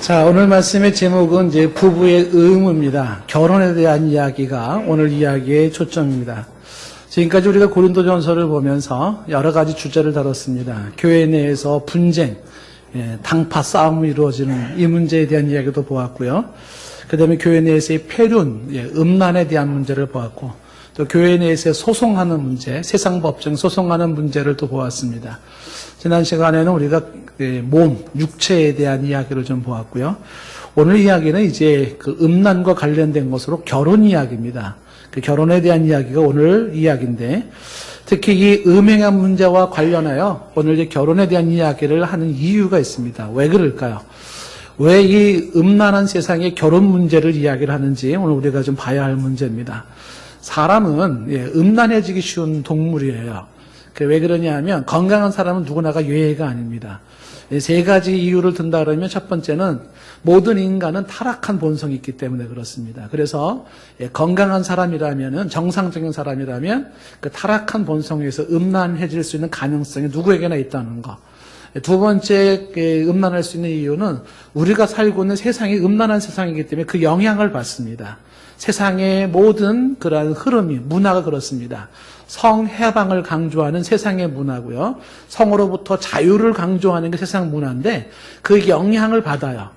자, 오늘 말씀의 제목은 이제 부부의 의무입니다. 결혼에 대한 이야기가 오늘 이야기의 초점입니다. 지금까지 우리가 고린도전서를 보면서 여러 가지 주제를 다뤘습니다. 교회 내에서 분쟁, 당파 싸움이 이루어지는 이 문제에 대한 이야기도 보았고요. 그 다음에 교회 내에서의 폐륜, 음란에 대한 문제를 보았고, 또 교회 내에서 소송하는 문제, 세상 법정 소송하는 문제를 또 보았습니다. 지난 시간에는 우리가 몸, 육체에 대한 이야기를 좀 보았고요. 오늘 이야기는 이제 그 음란과 관련된 것으로 결혼 이야기입니다. 그 결혼에 대한 이야기가 오늘 이야기인데, 특히 이 음행한 문제와 관련하여 오늘 이제 결혼에 대한 이야기를 하는 이유가 있습니다. 왜 그럴까요? 왜 이 음란한 세상의 결혼 문제를 이야기를 하는지 오늘 우리가 좀 봐야 할 문제입니다. 사람은 음란해지기 쉬운 동물이에요. 왜 그러냐 하면 건강한 사람은 누구나가 예외가 아닙니다. 세 가지 이유를 든다 그러면 첫 번째는 모든 인간은 타락한 본성이 있기 때문에 그렇습니다. 그래서 건강한 사람이라면, 정상적인 사람이라면 그 타락한 본성에서 음란해질 수 있는 가능성이 누구에게나 있다는 거. 두 번째 음란할 수 있는 이유는 우리가 살고 있는 세상이 음란한 세상이기 때문에 그 영향을 받습니다. 세상의 모든 그러한 흐름이, 문화가 그렇습니다. 성해방을 강조하는 세상의 문화고요. 성으로부터 자유를 강조하는 게 세상 문화인데 그 영향을 받아요.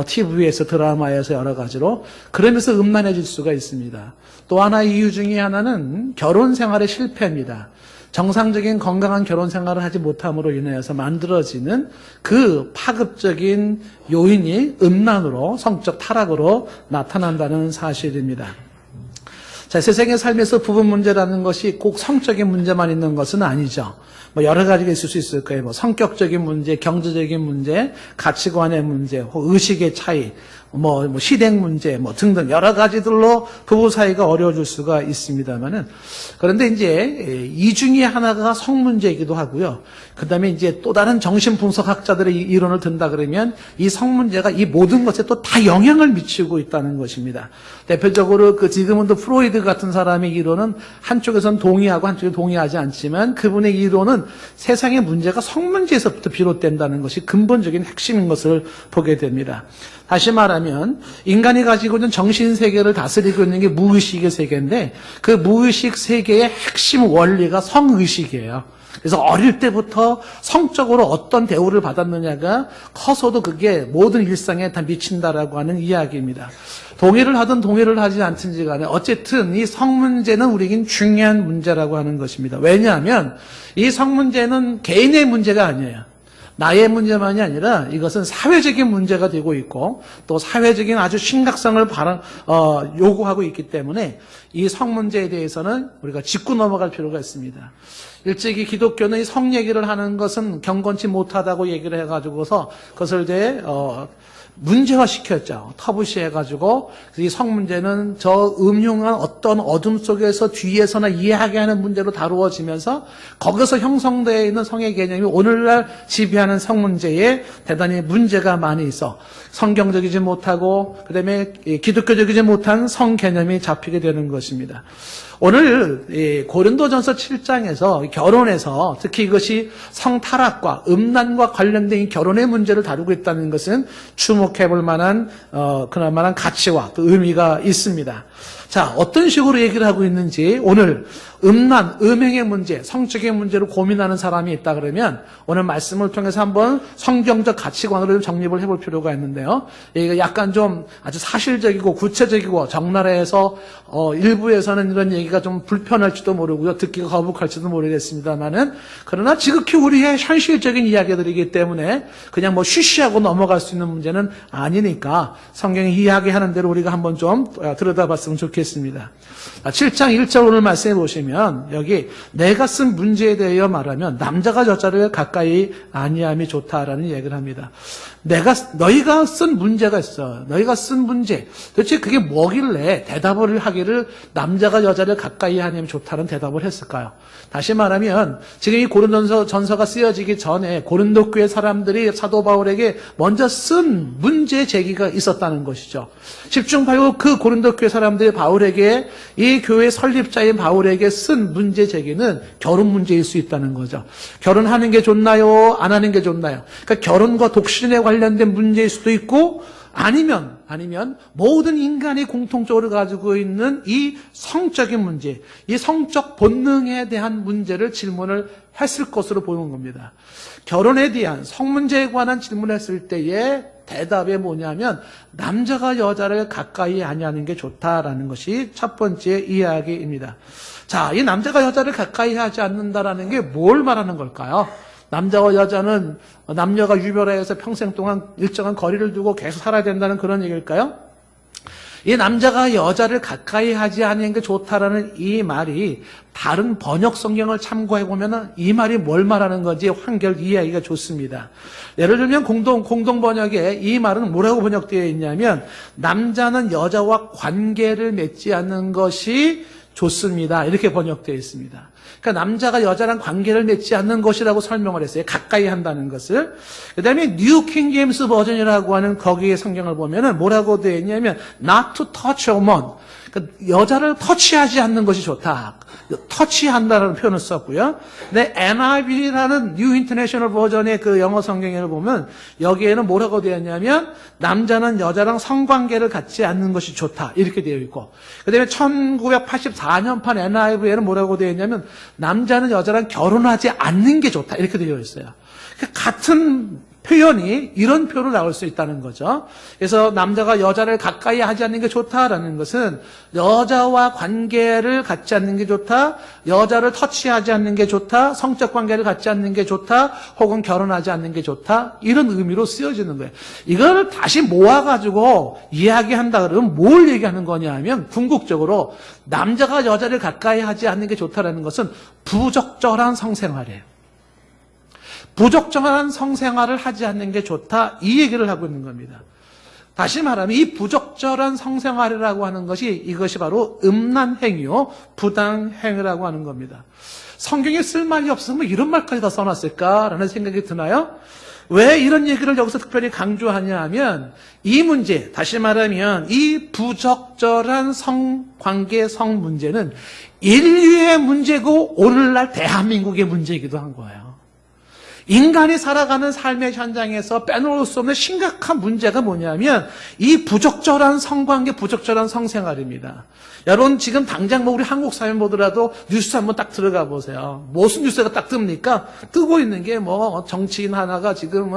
TV에서, 드라마에서 여러 가지로. 그러면서 음란해질 수가 있습니다. 또 하나 이유 중에 하나는 결혼 생활의 실패입니다. 정상적인 건강한 결혼 생활을 하지 못함으로 인해서 만들어지는 그 파급적인 요인이 음란으로, 성적 타락으로 나타난다는 사실입니다. 자, 세상의 삶에서 부부 문제라는 것이 꼭 성적인 문제만 있는 것은 아니죠. 여러 가지가 있을 수 있을 거예요. 성격적인 문제, 경제적인 문제, 가치관의 문제, 의식의 차이, 시댁 문제, 등등 여러 가지들로 부부 사이가 어려워질 수가 있습니다만은, 그런데 이제 이 중에 하나가 성 문제이기도 하고요. 그 다음에 이제 또 다른 정신분석학자들의 이론을 든다 그러면 이 성 문제가 이 모든 것에 또 다 영향을 미치고 있다는 것입니다. 대표적으로 그 지그문드 프로이드 같은 사람의 이론은 한쪽에선 동의하고 한쪽에 동의하지 않지만 그분의 이론은 세상의 문제가 성 문제에서부터 비롯된다는 것이 근본적인 핵심인 것을 보게 됩니다. 다시 말하면 인간이 가지고 있는 정신세계를 다스리고 있는 게 무의식의 세계인데 그 무의식 세계의 핵심 원리가 성의식이에요. 그래서 어릴 때부터 성적으로 어떤 대우를 받았느냐가 커서도 그게 모든 일상에 다 미친다라고 하는 이야기입니다. 동의를 하든 동의를 하지 않든지 간에 어쨌든 이 성 문제는 우리에겐 중요한 문제라고 하는 것입니다. 왜냐하면 이 성 문제는 개인의 문제가 아니에요. 나의 문제만이 아니라 이것은 사회적인 문제가 되고 있고 또 사회적인 아주 심각성을 요구하고 있기 때문에 이 성 문제에 대해서는 우리가 짚고 넘어갈 필요가 있습니다. 일찍이 기독교는 이 성 얘기를 하는 것은 경건치 못하다고 얘기를 해가지고서 그것을 이제 문제화 시켰죠. 터부시해가지고 이 성 문제는 저 음흉한 어떤 어둠 속에서 뒤에서나 이해하게 하는 문제로 다루어지면서 거기서 형성되어 있는 성의 개념이 오늘날 지배하는 성 문제에 대단히 문제가 많이 있어 성경적이지 못하고 그다음에 기독교적이지 못한 성 개념이 잡히게 되는 것입니다. 오늘 고린도전서 7장에서 결혼에서 특히 이것이 성타락과 음란과 관련된 이 결혼의 문제를 다루고 있다는 것은 주목해 볼 만한 그럴만한 가치와 또 의미가 있습니다. 자, 어떤 식으로 얘기를 하고 있는지 오늘 음란, 음행의 문제, 성적인 문제로 고민하는 사람이 있다 그러면 오늘 말씀을 통해서 한번 성경적 가치관으로 정립을 해볼 필요가 있는데요. 이게 약간 좀 아주 사실적이고 구체적이고 적나라해서 일부에서는 이런 얘기가 좀 불편할지도 모르고요. 듣기가 거북할지도 모르겠습니다만은 그러나 지극히 우리의 현실적인 이야기들이기 때문에 그냥 쉬쉬하고 넘어갈 수 있는 문제는 아니니까 성경이 이야기하는 대로 우리가 한번 좀 들여다봤으면 좋겠습니다. 7장 1절 오늘 말씀해 보시면 여기 내가 쓴 문제에 대하여 말하면 남자가 여자를 가까이 아니함이 좋다라는 얘기를 합니다. 너희가 쓴 문제가 있어. 너희가 쓴 문제. 도대체 그게 뭐길래 대답을 하기를 남자가 여자를 가까이 하냐면 좋다는 대답을 했을까요? 다시 말하면 지금 이 고린도전서가 쓰여지기 전에 고린도 교회 사람들이 사도 바울에게 먼저 쓴 문제 제기가 있었다는 것이죠. 집중하고 그 고린도 교회 사람들이 바울에게 이 교회 설립자인 바울에게 쓴 문제 제기는 결혼 문제일 수 있다는 거죠. 결혼하는 게 좋나요? 안 하는 게 좋나요? 그러니까 결혼과 독신에 관련된 문제일 수도 있고 아니면 모든 인간이 공통적으로 가지고 있는 이 성적인 문제, 이 성적 본능에 대한 문제를 질문을 했을 것으로 보는 겁니다. 결혼에 대한 성 문제에 관한 질문을 했을 때의 대답이 뭐냐면 남자가 여자를 가까이 하냐는 게 좋다라는 것이 첫 번째 이야기입니다. 자, 이 남자가 여자를 가까이 하지 않는다라는 게 뭘 말하는 걸까요? 남자와 여자는 남녀가 유별해서 평생 동안 일정한 거리를 두고 계속 살아야 된다는 그런 얘기일까요? 이 남자가 여자를 가까이 하지 않는 게 좋다라는 이 말이 다른 번역 성경을 참고해 보면은 이 말이 뭘 말하는 건지 한결 이해하기가 좋습니다. 예를 들면 공동 번역에 이 말은 뭐라고 번역되어 있냐면 남자는 여자와 관계를 맺지 않는 것이 좋습니다. 이렇게 번역되어 있습니다. 그러니까 남자가 여자랑 관계를 맺지 않는 것이라고 설명을 했어요. 가까이 한다는 것을. 그 다음에 뉴 킹 제임스 버전이라고 하는 거기에 성경을 보면은 뭐라고 되어 있냐면 not to touch a woman. 그러니까 여자를 터치하지 않는 것이 좋다. 터치한다라는 표현을 썼고요. 근데 NIV라는 뉴 인터내셔널 버전의 그 영어 성경을 보면 여기에는 뭐라고 되어 있냐면 남자는 여자랑 성관계를 갖지 않는 것이 좋다. 이렇게 되어 있고. 그 다음에 1984년판 NIV에는 뭐라고 되어 있냐면 남자는 여자랑 결혼하지 않는 게 좋다. 이렇게 되어 있어요. 그러니까 같은 표현이 이런 표현으로 나올 수 있다는 거죠. 그래서 남자가 여자를 가까이 하지 않는 게 좋다라는 것은 여자와 관계를 갖지 않는 게 좋다, 여자를 터치하지 않는 게 좋다, 성적 관계를 갖지 않는 게 좋다, 혹은 결혼하지 않는 게 좋다, 이런 의미로 쓰여지는 거예요. 이걸 다시 모아가지고 이야기한다 그러면 뭘 얘기하는 거냐 하면 궁극적으로 남자가 여자를 가까이 하지 않는 게 좋다라는 것은 부적절한 성생활이에요. 부적절한 성생활을 하지 않는 게 좋다, 이 얘기를 하고 있는 겁니다. 다시 말하면 이 부적절한 성생활이라고 하는 것이 이것이 바로 음란 행위요, 부당 행위라고 하는 겁니다. 성경에 쓸 말이 없으면 이런 말까지 다 써놨을까라는 생각이 드나요? 왜 이런 얘기를 여기서 특별히 강조하냐 하면 이 문제, 다시 말하면 이 부적절한 성관계 성 문제는 인류의 문제고 오늘날 대한민국의 문제이기도 한 거예요. 인간이 살아가는 삶의 현장에서 빼놓을 수 없는 심각한 문제가 뭐냐면 이 부적절한 성관계, 부적절한 성생활입니다. 여러분 지금 당장 뭐 우리 한국 사회 보더라도 뉴스 한번 딱 들어가 보세요. 무슨 뉴스가 딱 뜹니까? 뜨고 있는 게 뭐 정치인 하나가 지금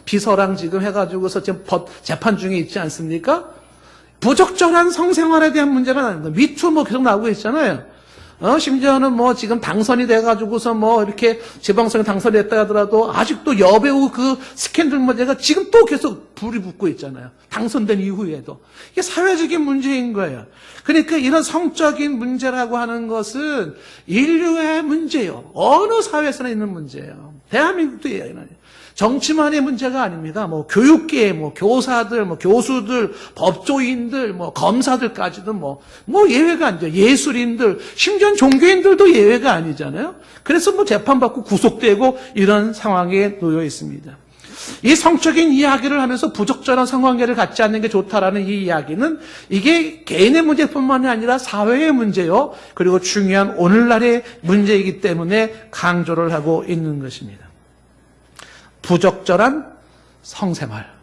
비서랑 지금 해가지고서 지금 재판 중에 있지 않습니까? 부적절한 성생활에 대한 문제가 나옵니다. 미투 뭐 계속 나오고 있잖아요. 심지어는 뭐 지금 당선이 돼가지고서 뭐 이렇게 지방선에 당선이 됐다 하더라도 아직도 여배우 그 스캔들 문제가 지금 또 계속 불이 붙고 있잖아요. 당선된 이후에도. 이게 사회적인 문제인 거예요. 그러니까 이런 성적인 문제라고 하는 것은 인류의 문제예요. 어느 사회에서나 있는 문제예요. 대한민국도 예요. 정치만의 문제가 아닙니다. 뭐 교육계, 뭐 교사들, 뭐 교수들, 법조인들, 뭐 검사들까지도 뭐 예외가 아니죠. 예술인들, 심지어 종교인들도 예외가 아니잖아요. 그래서 뭐 재판받고 구속되고 이런 상황에 놓여 있습니다. 이 성적인 이야기를 하면서 부적절한 성관계를 갖지 않는 게 좋다라는 이 이야기는 이게 개인의 문제뿐만이 아니라 사회의 문제요. 그리고 중요한 오늘날의 문제이기 때문에 강조를 하고 있는 것입니다. 부적절한 성생활.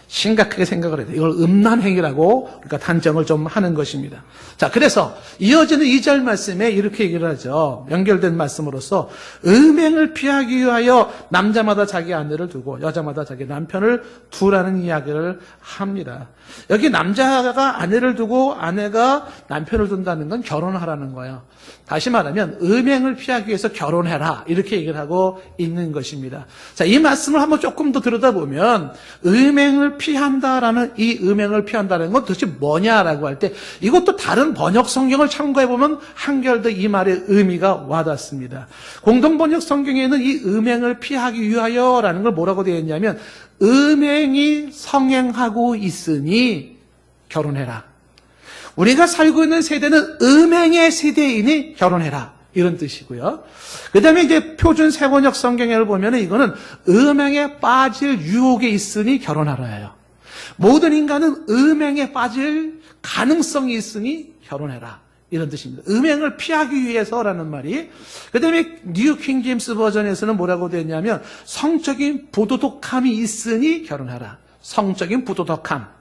심각하게 생각을 해야 돼요. 이걸 음란행위라고 우리가 단정을 좀 하는 것입니다. 자, 그래서 이어지는 2절 말씀에 이렇게 얘기를 하죠. 연결된 말씀으로서 음행을 피하기 위하여 남자마다 자기 아내를 두고 여자마다 자기 남편을 두라는 이야기를 합니다. 여기 남자가 아내를 두고 아내가 남편을 둔다는 건 결혼하라는 거예요. 다시 말하면 음행을 피하기 위해서 결혼해라 이렇게 얘기를 하고 있는 것입니다. 자, 이 말씀을 한번 조금 더 들여다보면 음행을 피한다라는 이 음행을 피한다는 건 도대체 뭐냐라고 할 때 이것도 다른 번역 성경을 참고해 보면 한결 더 이 말의 의미가 와닿습니다. 공동 번역 성경에는 이 음행을 피하기 위하여라는 걸 뭐라고 되어 있냐면 음행이 성행하고 있으니 결혼해라. 우리가 살고 있는 세대는 음행의 세대이니 결혼해라. 이런 뜻이고요. 그 다음에 이제 표준 세번역 성경을 보면 이거는 음행에 빠질 유혹에 있으니 결혼하라예요. 모든 인간은 음행에 빠질 가능성이 있으니 결혼해라. 이런 뜻입니다. 음행을 피하기 위해서라는 말이. 그 다음에 뉴 킹 제임스 버전에서는 뭐라고 되어 있냐면 성적인 부도덕함이 있으니 결혼하라. 성적인 부도덕함.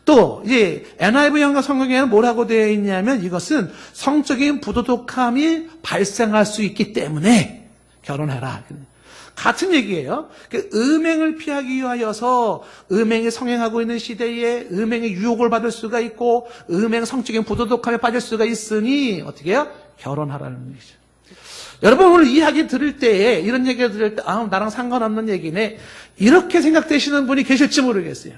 또 이제 NIV 영어 성경에는 뭐라고 되어 있냐면 이것은 성적인 부도덕함이 발생할 수 있기 때문에 결혼하라. 같은 얘기예요. 음행을 피하기 위하여서 음행에 성행하고 있는 시대에 음행의 유혹을 받을 수가 있고 음행 성적인 부도덕함에 빠질 수가 있으니 어떻게 해요? 결혼하라는 얘기죠. 여러분 오늘 이야기 들을 때에 이런 얘기를 들을 때 나랑 상관없는 얘기네 이렇게 생각되시는 분이 계실지 모르겠어요.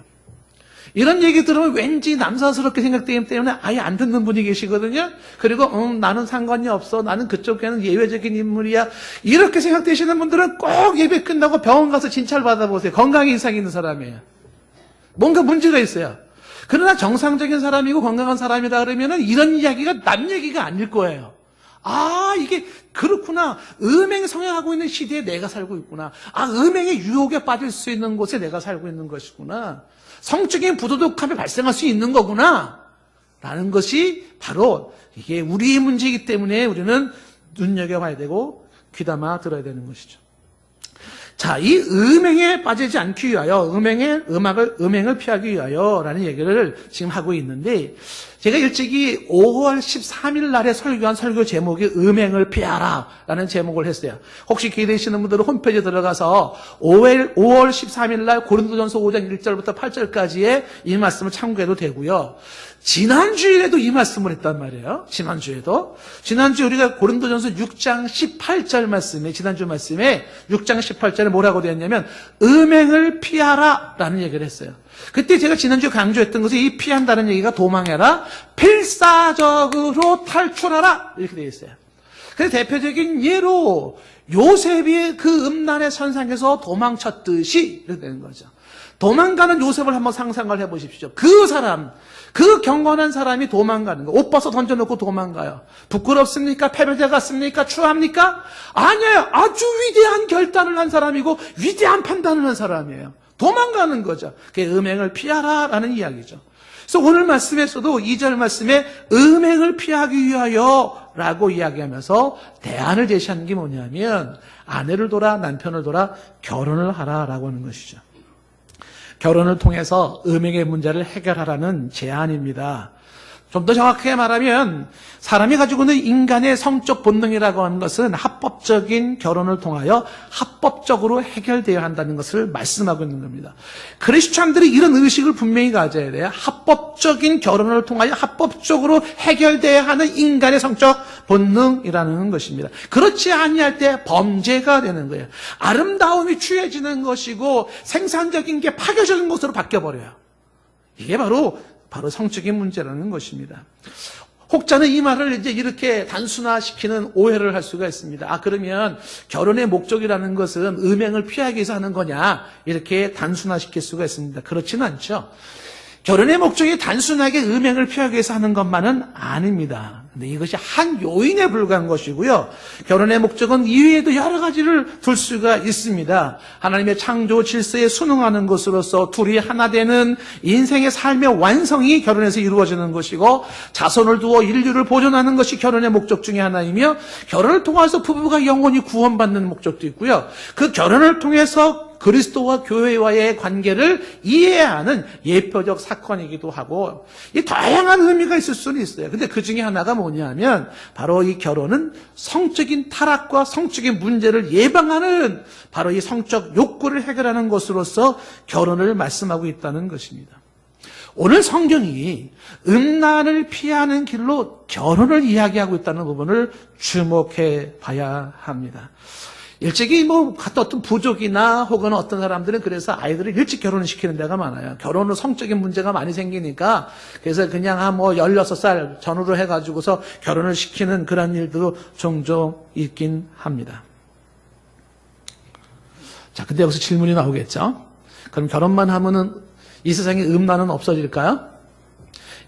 이런 얘기 들으면 왠지 남사스럽게 생각되기 때문에 아예 안 듣는 분이 계시거든요. 그리고 나는 상관이 없어. 나는 그쪽에는 예외적인 인물이야. 이렇게 생각되시는 분들은 꼭 예배 끝나고 병원 가서 진찰 받아보세요. 건강에 이상이 있는 사람이에요. 뭔가 문제가 있어요. 그러나 정상적인 사람이고 건강한 사람이다 그러면은 이런 이야기가 남 얘기가 아닐 거예요. 아, 이게 그렇구나. 음행에 성행하고 있는 시대에 내가 살고 있구나. 아, 음행의 유혹에 빠질 수 있는 곳에 내가 살고 있는 것이구나. 성적인 부도덕함이 발생할 수 있는 거구나. 라는 것이 바로 이게 우리의 문제이기 때문에 우리는 눈여겨봐야 되고 귀담아 들어야 되는 것이죠. 자, 이 음행에 빠지지 않기 위하여, 음행을 피하기 위하여라는 얘기를 지금 하고 있는데, 제가 일찍이 5월 13일 날에 설교한 설교 제목이 음행을 피하라라는 제목을 했어요. 혹시 기대되시는 분들은 홈페이지에 들어가서 5월 13일 날 고린도전서 5장 1절부터 8절까지의 이 말씀을 참고해도 되고요. 지난주에도 이 말씀을 했단 말이에요. 지난주에 우리가 고린도전서 6장 18절 말씀에, 지난주 말씀에 6장 18절에 뭐라고 되었냐면 음행을 피하라라는 얘기를 했어요. 그때 제가 지난주에 강조했던 것이 이 피한다는 얘기가 도망해라, 필사적으로 탈출하라 이렇게 되어 있어요. 그래서 대표적인 예로 요셉이 그 음란의 선상에서 도망쳤듯이 이렇게 되는 거죠. 도망가는 요셉을 한번 상상을 해보십시오. 그 경건한 사람이 도망가는 거. 옷 벗어 던져놓고 도망가요. 부끄럽습니까? 패배자 같습니까? 추합니까? 아니에요. 아주 위대한 결단을 한 사람이고 위대한 판단을 한 사람이에요. 도망가는 거죠. 그게 음행을 피하라라는 이야기죠. 그래서 오늘 말씀에서도 2절 말씀에 음행을 피하기 위하여 라고 이야기하면서 대안을 제시하는 게 뭐냐면 아내를 둬라, 남편을 둬라, 결혼을 하라라고 하는 것이죠. 결혼을 통해서 음행의 문제를 해결하라는 제안입니다. 좀 더 정확하게 말하면 사람이 가지고 있는 인간의 성적 본능이라고 하는 것은 합법적인 결혼을 통하여 합법적으로 해결되어야 한다는 것을 말씀하고 있는 겁니다. 크리스찬들이 이런 의식을 분명히 가져야 돼요. 합법적인 결혼을 통하여 합법적으로 해결되어야 하는 인간의 성적 본능이라는 것입니다. 그렇지 아니할 때 범죄가 되는 거예요. 아름다움이 취해지는 것이고 생산적인 게 파괴적인 것으로 바뀌어버려요. 이게 바로 성적인 문제라는 것입니다. 혹자는 이 말을 이제 이렇게 단순화시키는 오해를 할 수가 있습니다. 그러면 결혼의 목적이라는 것은 음행을 피하기 위해서 하는 거냐? 이렇게 단순화시킬 수가 있습니다. 그렇지는 않죠. 결혼의 목적이 단순하게 음행을 피하기 위해서 하는 것만은 아닙니다. 근데 이것이 한 요인에 불과한 것이고요. 결혼의 목적은 이외에도 여러 가지를 둘 수가 있습니다. 하나님의 창조 질서에 순응하는 것으로서 둘이 하나 되는 인생의 삶의 완성이 결혼에서 이루어지는 것이고 자손을 두어 인류를 보존하는 것이 결혼의 목적 중에 하나이며 결혼을 통해서 부부가 영원히 구원받는 목적도 있고요. 그 결혼을 통해서 그리스도와 교회와의 관계를 이해하는 예표적 사건이기도 하고 이 다양한 의미가 있을 수는 있어요. 근데 그 중에 하나가 뭐냐면 바로 이 결혼은 성적인 타락과 성적인 문제를 예방하는 바로 이 성적 욕구를 해결하는 것으로서 결혼을 말씀하고 있다는 것입니다. 오늘 성경이 음란을 피하는 길로 결혼을 이야기하고 있다는 부분을 주목해 봐야 합니다. 일찍이 어떤 부족이나 혹은 어떤 사람들은 그래서 아이들을 일찍 결혼을 시키는 데가 많아요. 결혼은 성적인 문제가 많이 생기니까 그래서 그냥 16살 전후로 해가지고서 결혼을 시키는 그런 일도 종종 있긴 합니다. 자, 근데 여기서 질문이 나오겠죠? 그럼 결혼만 하면은 이 세상에 음란은 없어질까요?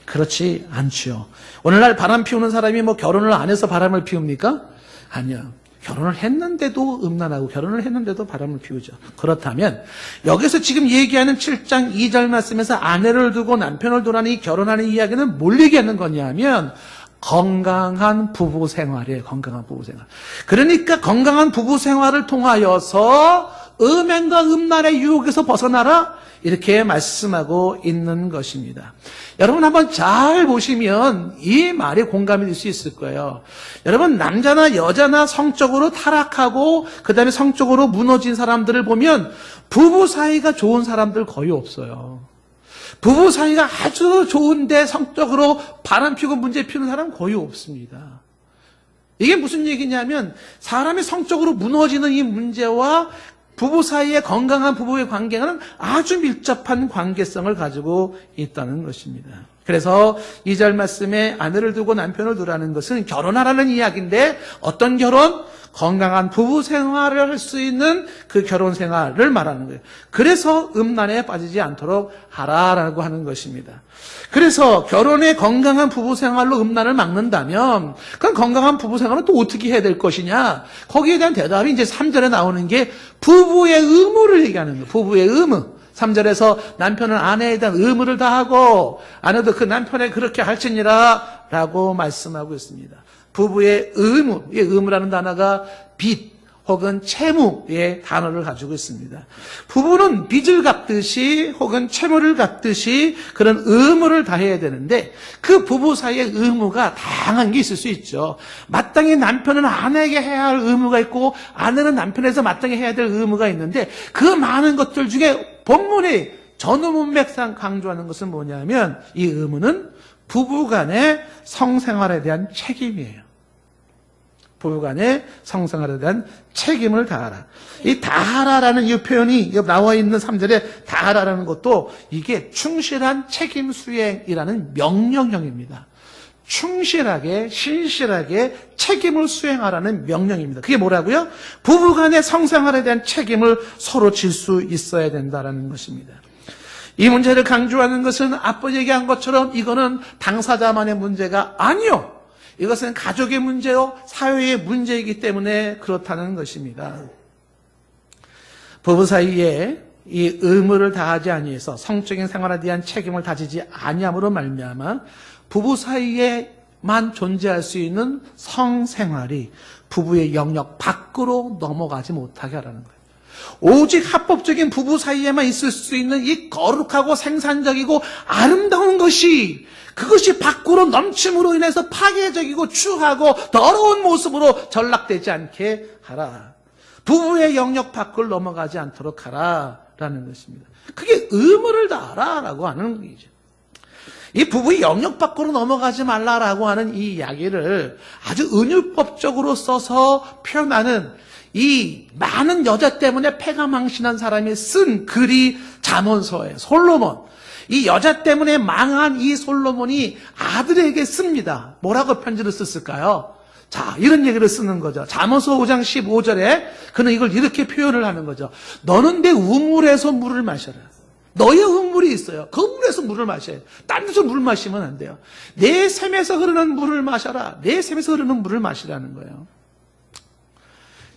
그렇지 않지요. 오늘날 바람 피우는 사람이 결혼을 안 해서 바람을 피웁니까? 아니요. 결혼을 했는데도 음란하고 결혼을 했는데도 바람을 피우죠. 그렇다면 여기서 지금 얘기하는 7장 2절 말씀에서 아내를 두고 남편을 두라니 결혼하는 이야기는 뭘 얘기하는 거냐면 건강한 부부 생활이에요. 건강한 부부 생활. 그러니까 건강한 부부 생활을 통하여서 음행과 음란의 유혹에서 벗어나라, 이렇게 말씀하고 있는 것입니다. 여러분 한번 잘 보시면 이 말에 공감이 될 수 있을 거예요. 여러분, 남자나 여자나 성적으로 타락하고 그 다음에 성적으로 무너진 사람들을 보면 부부 사이가 좋은 사람들 거의 없어요. 부부 사이가 아주 좋은데 성적으로 바람 피고 문제 피우는 사람 거의 없습니다. 이게 무슨 얘기냐면 사람이 성적으로 무너지는 이 문제와 부부 사이의 건강한 부부의 관계는 아주 밀접한 관계성을 가지고 있다는 것입니다. 그래서 2절 말씀에 아내를 두고 남편을 두라는 것은 결혼하라는 이야기인데, 어떤 결혼? 건강한 부부 생활을 할 수 있는 그 결혼 생활을 말하는 거예요. 그래서 음란에 빠지지 않도록 하라라고 하는 것입니다. 그래서 결혼의 건강한 부부 생활로 음란을 막는다면 그럼 건강한 부부 생활은 또 어떻게 해야 될 것이냐? 거기에 대한 대답이 이제 3절에 나오는 게 부부의 의무를 얘기하는 거예요. 부부의 의무. 3절에서 남편은 아내에 대한 의무를 다하고 아내도 그 남편에 그렇게 할지니라 라고 말씀하고 있습니다. 부부의 의무, 이 의무라는 단어가 빚 혹은 채무의 단어를 가지고 있습니다. 부부는 빚을 갚듯이 혹은 채무를 갚듯이 그런 의무를 다해야 되는데, 그 부부 사이의 의무가 다양한 게 있을 수 있죠. 마땅히 남편은 아내에게 해야 할 의무가 있고 아내는 남편에서 마땅히 해야 될 의무가 있는데, 그 많은 것들 중에 본문이 전후문맥상 강조하는 것은 뭐냐면 이 의무는 부부간의 성생활에 대한 책임이에요. 부부간의 성생활에 대한 책임을 다하라. 이 다하라라는 이 표현이 나와 있는 3절에 다하라라는 것도 이게 충실한 책임 수행이라는 명령형입니다. 충실하게 신실하게 책임을 수행하라는 명령입니다. 그게 뭐라고요? 부부간의 성생활에 대한 책임을 서로 질 수 있어야 된다는 것입니다. 이 문제를 강조하는 것은 앞서 얘기한 것처럼 이거는 당사자만의 문제가 아니요, 이것은 가족의 문제요, 사회의 문제이기 때문에 그렇다는 것입니다. 부부 사이에 이 의무를 다하지 아니해서 성적인 생활에 대한 책임을 다지지 아니함으로 말미암아 부부 사이에만 존재할 수 있는 성생활이 부부의 영역 밖으로 넘어가지 못하게 하라는 거예요. 오직 합법적인 부부 사이에만 있을 수 있는 이 거룩하고 생산적이고 아름다운 것이, 그것이 밖으로 넘침으로 인해서 파괴적이고 추하고 더러운 모습으로 전락되지 않게 하라. 부부의 영역 밖을 넘어가지 않도록 하라라는 것입니다. 그게 의무를 다하라라고 하는 얘기죠. 이 부부의 영역 밖으로 넘어가지 말라라고 하는 이 이야기를 아주 은유법적으로 써서 표현하는, 이 많은 여자 때문에 패가 망신한 사람이 쓴 글이 잠언서예요. 솔로몬. 이 여자 때문에 망한 이 솔로몬이 아들에게 씁니다. 뭐라고 편지를 썼을까요? 자, 이런 얘기를 쓰는 거죠. 잠언서 5장 15절에 그는 이걸 이렇게 표현을 하는 거죠. 너는 내 우물에서 물을 마셔라. 너의 우물이 있어요. 그 우물에서 물을 마셔야 돼요. 딴 데서 물 마시면 안 돼요. 내 샘에서 흐르는 물을 마셔라. 내 샘에서 흐르는 물을 마시라는 거예요.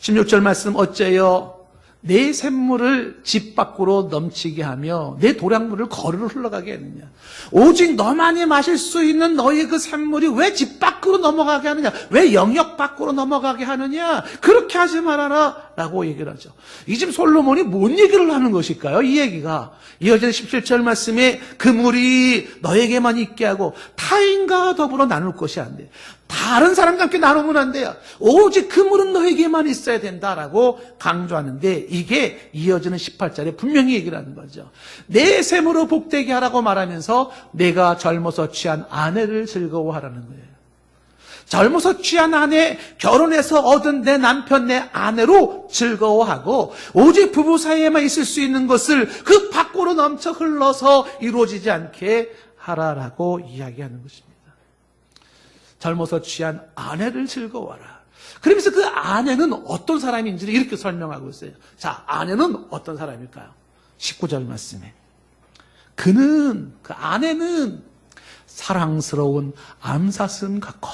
16절 말씀, 어째요 내 샘물을 집 밖으로 넘치게 하며 내 도량물을 거리로 흘러가게 하느냐. 오직 너만이 마실 수 있는 너의 그 샘물이 왜 집 밖으로 넘어가게 하느냐, 왜 영역 밖으로 넘어가게 하느냐, 그렇게 하지 말아라 라고 얘기를 하죠. 이 집 솔로몬이 뭔 얘기를 하는 것일까요? 이 얘기가 이어지는 17절 말씀에 그 물이 너에게만 있게 하고 타인과 더불어 나눌 것이 안 돼. 다른 사람과 함께 나누면 안 돼요. 오직 그 물은 너에게만 있어야 된다라고 강조하는데, 이게 이어지는 18절에 분명히 얘기를 하는 거죠. 내 샘으로 복되게 하라고 말하면서 내가 젊어서 취한 아내를 즐거워하라는 거예요. 젊어서 취한 아내, 결혼해서 얻은 내 남편, 내 아내로 즐거워하고, 오직 부부 사이에만 있을 수 있는 것을 그 밖으로 넘쳐 흘러서 이루어지지 않게 하라라고 이야기하는 것입니다. 젊어서 취한 아내를 즐거워하라. 그러면서 그 아내는 어떤 사람인지를 이렇게 설명하고 있어요. 자, 아내는 어떤 사람일까요? 19절 말씀에 그 아내는 사랑스러운 암사슴 같고.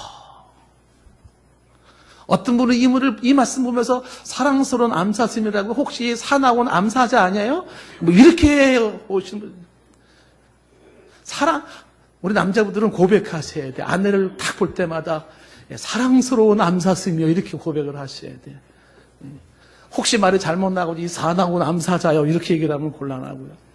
어떤 분은 이 말씀 보면서 사랑스러운 암사슴이라고, 혹시 사나운 암사자 아니에요? 뭐 이렇게 오시는 분. 우리 남자분들은 고백하셔야 돼. 아내를 딱 볼 때마다 사랑스러운 남사스며 이렇게 고백을 하셔야 돼. 혹시 말이 잘못 나고 이 사나운 남사자요 이렇게 얘기를 하면 곤란하고요.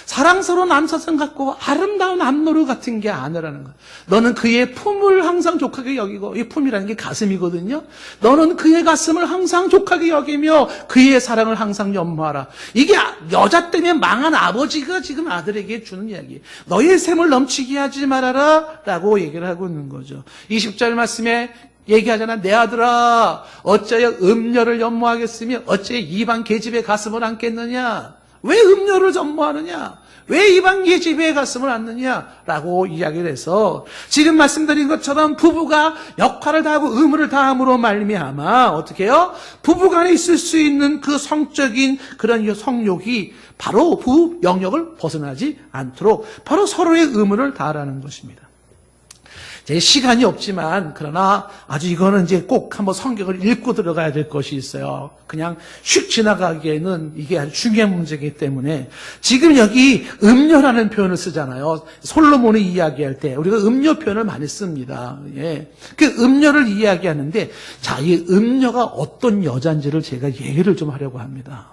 사랑스러운 남사슴 같고 아름다운 암노루 같은 게 아내라는 거야. 너는 그의 품을 항상 족하게 여기고, 이 품이라는 게 가슴이거든요. 너는 그의 가슴을 항상 족하게 여기며 그의 사랑을 항상 연모하라. 이게 여자 때문에 망한 아버지가 지금 아들에게 주는 이야기. 너의 샘을 넘치게 하지 말아라 라고 얘기를 하고 있는 거죠. 20절 말씀에 얘기하잖아. 내 아들아, 어찌하여 음녀를 연모하겠으며 어찌하여 이방 계집의 가슴을 안겠느냐. 왜 음료를 전무하느냐? 왜 이방 계집의 가슴을 안느냐? 라고 이야기를 해서 지금 말씀드린 것처럼 부부가 역할을 다하고 의무를 다함으로 말미암아 어떻게 해요? 부부간에 있을 수 있는 그 성적인 그런 성욕이 바로 부 영역을 벗어나지 않도록 바로 서로의 의무를 다하라는 것입니다. 제 시간이 없지만 그러나 아주 이거는 이제 꼭 한번 성경을 읽고 들어가야 될 것이 있어요. 그냥 슉 지나가기에는 이게 아주 중요한 문제이기 때문에 지금 여기 음녀라는 표현을 쓰잖아요. 솔로몬이 이야기할 때 우리가 음녀 표현을 많이 씁니다. 예. 그 음녀를 이야기하는데 자, 이 음녀가 어떤 여자인지를 제가 얘기를 좀 하려고 합니다.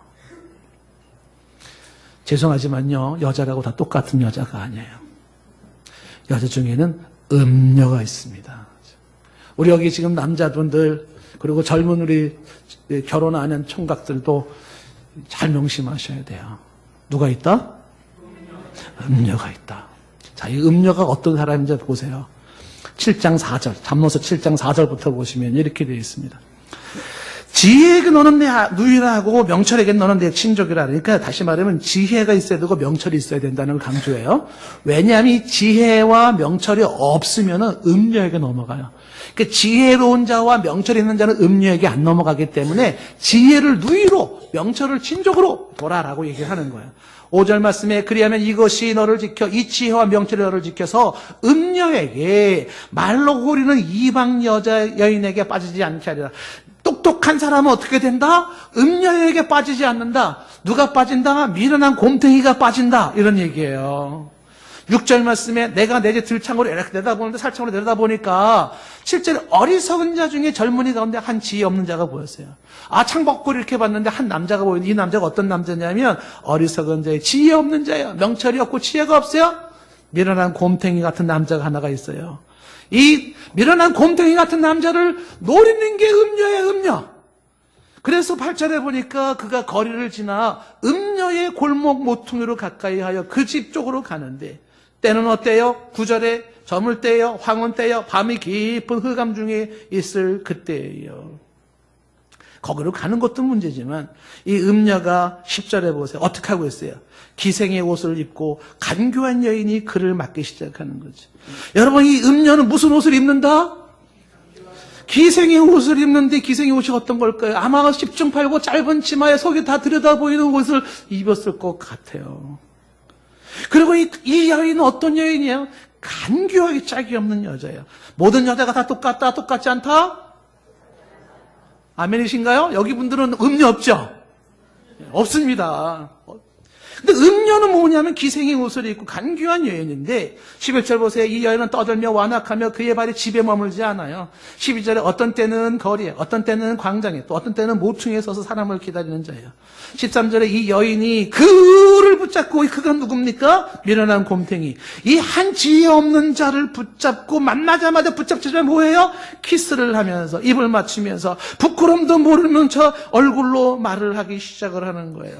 죄송하지만요. 여자라고 다 똑같은 여자가 아니에요. 여자 중에는 음녀가 있습니다. 우리 여기 지금 남자분들 그리고 젊은 우리 결혼 안 한 총각들도 잘 명심하셔야 돼요. 누가 있다? 음녀가 있다. 자, 이 음녀가 어떤 사람인지 보세요. 7장 4절, 잠언서 7장 4절부터 보시면 이렇게 되어 있습니다. 지혜에게 너는 내 누이라고 명철에게 너는 내 친족이라. 그러니까 다시 말하면 지혜가 있어야 되고 명철이 있어야 된다는 걸 강조해요. 왜냐하면 이 지혜와 명철이 없으면 음녀에게 넘어가요. 그러니까 지혜로운 자와 명철 있는 자는 음녀에게 안 넘어가기 때문에 지혜를 누이로 명철을 친족으로 보라라고 얘기를 하는 거예요. 5절 말씀에 그리하면 이것이 너를 지켜 이 지혜와 명철이 너를 지켜서 음녀에게 말로 고리는 이방 여자 여인에게 빠지지 않게 하리라. 똑똑한 사람은 어떻게 된다? 음녀에게 빠지지 않는다. 누가 빠진다? 미련한 곰탱이가 빠진다. 이런 얘기예요. 6절 말씀에 내가 내 집 들창으로 이렇게 내다보는데 살창으로 내다보니까 실제로 어리석은 자 중에 젊은이 가운데 한 지혜 없는 자가 보였어요. 아, 창밖으로 이렇게 봤는데 한 남자가 보였는데 이 남자가 어떤 남자냐면 어리석은 자예요. 지혜 없는 자예요. 명철이 없고 지혜가 없어요. 미련한 곰탱이 같은 남자가 하나가 있어요. 이 미련한 곰탱이 같은 남자를 노리는 게 음녀예요, 음녀. 그래서 8절에 보니까 그가 거리를 지나 음녀의 골목 모퉁이로 가까이 하여 그 집 쪽으로 가는데 때는 어때요? 9절에 저물 때요, 황혼 때요, 밤이 깊은 흑암 중에 있을 그때예요. 거기로 가는 것도 문제지만 이 음녀가 10절에 보세요. 어떻게 하고 있어요? 기생의 옷을 입고 간교한 여인이 그를 맞기 시작하는 거죠. 여러분, 이 음녀는 무슨 옷을 입는다? 기생의 옷을 입는데 기생의 옷이 어떤 걸까요? 아마 10중 8구 짧은 치마에 속이 다 들여다 보이는 옷을 입었을 것 같아요. 그리고 이 여인은 어떤 여인이에요? 간교하게 짝이 없는 여자예요. 모든 여자가 다 똑같다, 똑같지 않다? 아멘이신가요? 여기 분들은 음녀 없죠? 없습니다. 근데 음녀는 뭐냐면 기생의 옷을 입고 간교한 여인인데 11절 보세요. 이 여인은 떠들며 완악하며 그의 발이 집에 머물지 않아요. 12절에 어떤 때는 거리에, 어떤 때는 광장에, 또 어떤 때는 모퉁이에 서서 사람을 기다리는 자예요. 13절에 이 여인이 그를 붙잡고, 그가 누굽니까? 미련한 곰탱이. 이 한 지혜 없는 자를 붙잡고 만나자마자 붙잡지만 뭐예요? 키스를 하면서 입을 맞추면서 부끄럼도 모르는 저 얼굴로 말을 하기 시작을 하는 거예요.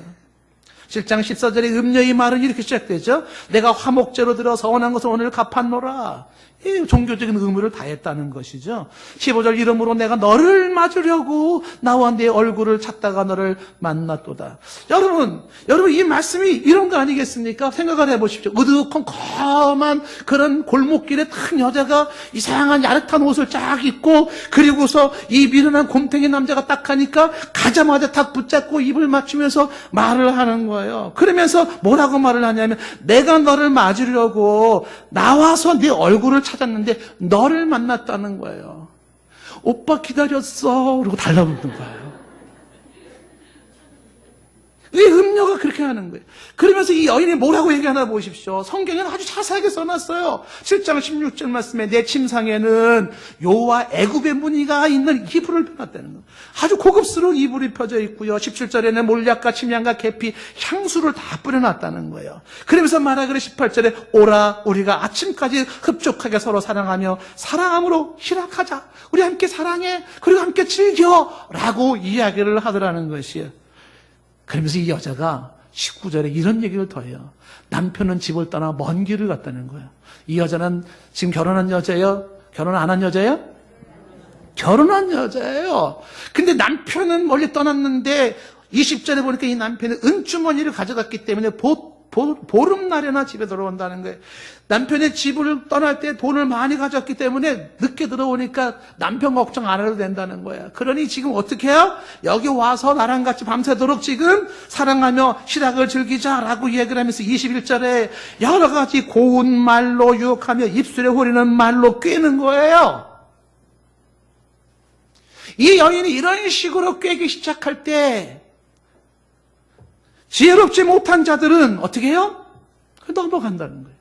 7장 14절에 음녀의 말은 이렇게 시작되죠. 내가 화목제로 들어 서원한 것을 오늘 갚았노라. 이 종교적인 의무를 다했다는 것이죠. 15절 이름으로 내가 너를 맞으려고 나와 내 얼굴을 찾다가 너를 만났도다. 여러분 이 말씀이 이런 거 아니겠습니까? 생각을 해보십시오. 어두컴컴한 그런 골목길에 큰 여자가 이상한 야릇한 옷을 쫙 입고 그리고서 이 미련한 곰탱이 남자가 딱 하니까 가자마자 딱 붙잡고 입을 맞추면서 말을 하는 거예요. 그러면서 뭐라고 말을 하냐면 내가 너를 맞으려고 나와서 네 얼굴을 찾았는데 너를 만났다는 거예요. 오빠 기다렸어. 그리고 달라붙는 거예요. 왜 음녀가 그렇게 하는 거예요? 그러면서 이 여인이 뭐라고 얘기하나 보십시오. 성경에는 아주 자세하게 써놨어요. 7장 16절 말씀에 내 침상에는 요와 애굽의 무늬가 있는 이불을 펴놨다는 거예요. 아주 고급스러운 이불이 펴져 있고요. 17절에는 몰약과 침향과 계피, 향수를 다 뿌려놨다는 거예요. 그러면서 말하기를 18절에 오라 우리가 아침까지 흡족하게 서로 사랑하며 사랑함으로 희락하자. 우리 함께 사랑해. 그리고 함께 즐겨. 라고 이야기를 하더라는 것이에요. 그러면서 이 여자가 19절에 이런 얘기를 더 해요. 남편은 집을 떠나 먼 길을 갔다는 거예요. 이 여자는 지금 결혼한 여자예요? 결혼 안 한 여자예요? 결혼한 여자예요. 근데 남편은 멀리 떠났는데 20절에 보니까 이 남편은 은주머니를 가져갔기 때문에 보름날에나 집에 들어온다는 거예요. 남편의 집을 떠날 때 돈을 많이 가졌기 때문에 늦게 들어오니까 남편 걱정 안 해도 된다는 거예요. 그러니 지금 어떻게 해요? 여기 와서 나랑 같이 밤새도록 지금 사랑하며 희락을 즐기자라고 얘기를 하면서 21절에 여러 가지 고운 말로 유혹하며 입술에 후리는 말로 꿰는 거예요. 이 여인이 이런 식으로 꿰기 시작할 때 지혜롭지 못한 자들은 어떻게 해요? 넘어간다는 거예요.